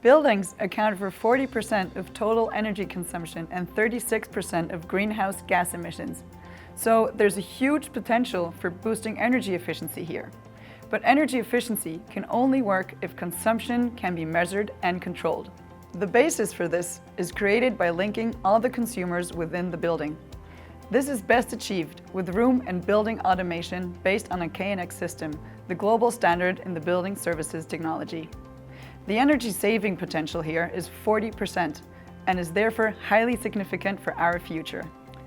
Buildings account for 40% of total energy consumption and 36% of greenhouse gas emissions. So there's a huge potential for boosting energy efficiency here. But energy efficiency can only work if consumption can be measured and controlled. The basis for this is created by linking all the consumers within the building. This is best achieved with room and building automation based on a KNX system, the global standard in the building services technology. The energy saving potential here is 40% and is therefore highly significant for our future.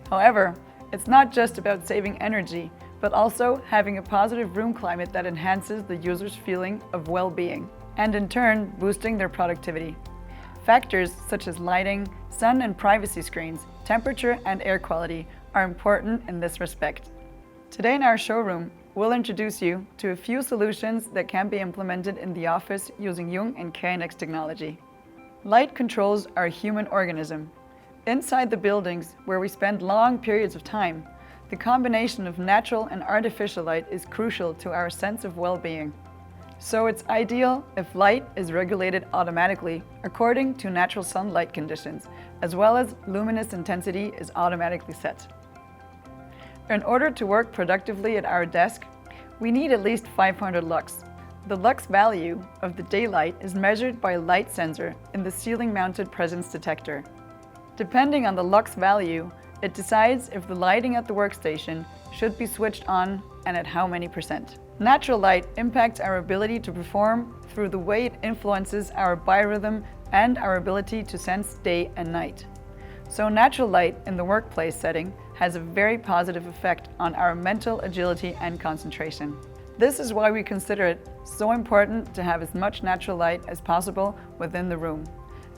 However, it's not just about saving energy, but also having a positive room climate that enhances the user's feeling of well-being and in turn boosting their productivity. Factors such as lighting, sun and privacy screens, temperature and air quality are important in this respect. Today in our showroom, we'll introduce you to a few solutions that can be implemented in the office using JUNG and KNX technology. Light controls our human organism. Inside the buildings, where we spend long periods of time, the combination of natural and artificial light is crucial to our sense of well-being. So it's ideal if light is regulated automatically according to natural sunlight conditions, as well as luminous intensity is automatically set. In order to work productively at our desk, we need at least 500 lux. The lux value of the daylight is measured by a light sensor in the ceiling-mounted presence detector. Depending on the lux value, it decides if the lighting at the workstation should be switched on and at how many percent. Natural light impacts our ability to perform through the way it influences our biorhythm and our ability to sense day and night. So natural light in the workplace setting has a very positive effect on our mental agility and concentration. This is why we consider it so important to have as much natural light as possible within the room,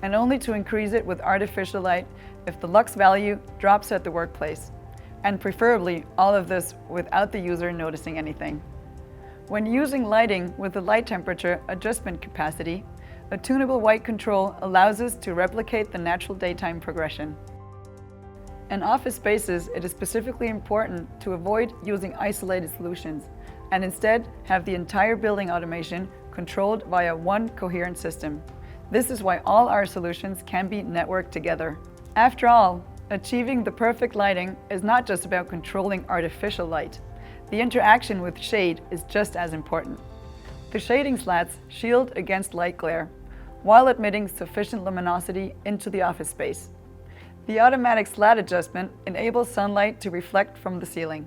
and only to increase it with artificial light if the lux value drops at the workplace, and preferably all of this without the user noticing anything. When using lighting with the light temperature adjustment capacity, a tunable white control allows us to replicate the natural daytime progression. In office spaces, it is specifically important to avoid using isolated solutions and instead have the entire building automation controlled via one coherent system. This is why all our solutions can be networked together. After all, achieving the perfect lighting is not just about controlling artificial light. The interaction with shade is just as important. The shading slats shield against light glare, while admitting sufficient luminosity into the office space. The automatic slat adjustment enables sunlight to reflect from the ceiling.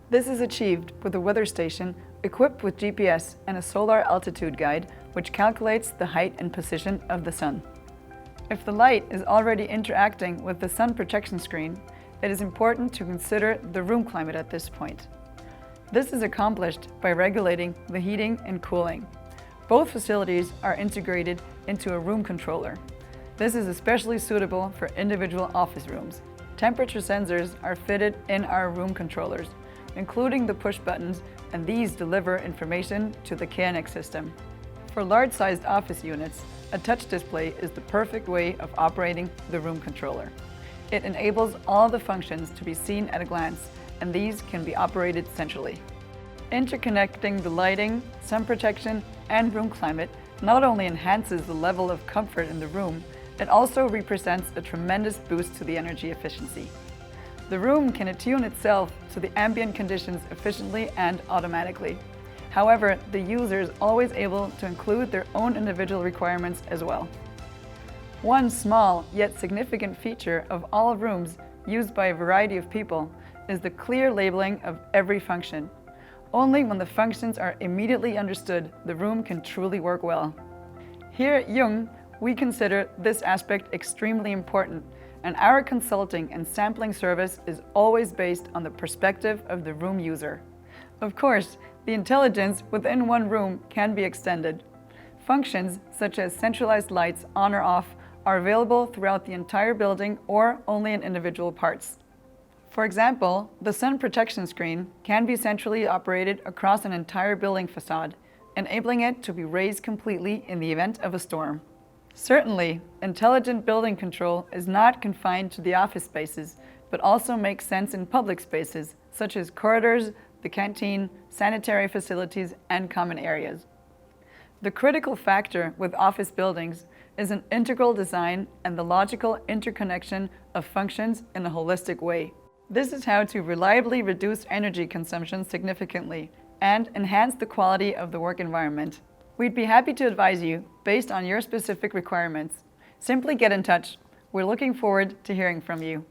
This is achieved with a weather station equipped with GPS and a solar altitude guide, which calculates the height and position of the sun. If the light is already interacting with the sun protection screen, it is important to consider the room climate at this point. This is accomplished by regulating the heating and cooling. Both facilities are integrated into a room controller. This is especially suitable for individual office rooms. Temperature sensors are fitted in our room controllers, including the push buttons, and these deliver information to the KNX system. For large-sized office units, a touch display is the perfect way of operating the room controller. It enables all the functions to be seen at a glance, and these can be operated centrally. Interconnecting the lighting, sun protection, and room climate not only enhances the level of comfort in the room, it also represents a tremendous boost to the energy efficiency. The room can attune itself to the ambient conditions efficiently and automatically. However, the user is always able to include their own individual requirements as well. One small yet significant feature of all rooms used by a variety of people is the clear labeling of every function. Only when the functions are immediately understood, the room can truly work well. Here at JUNG, we consider this aspect extremely important, and our consulting and sampling service is always based on the perspective of the room user. Of course, the intelligence within one room can be extended. Functions such as centralized lights on or off are available throughout the entire building or only in individual parts. For example, the sun protection screen can be centrally operated across an entire building facade, enabling it to be raised completely in the event of a storm. Certainly, intelligent building control is not confined to the office spaces, but also makes sense in public spaces, such as corridors, the canteen, sanitary facilities, and common areas. The critical factor with office buildings is an integral design and the logical interconnection of functions in a holistic way. This is how to reliably reduce energy consumption significantly and enhance the quality of the work environment. We'd be happy to advise you based on your specific requirements. Simply get in touch. We're looking forward to hearing from you.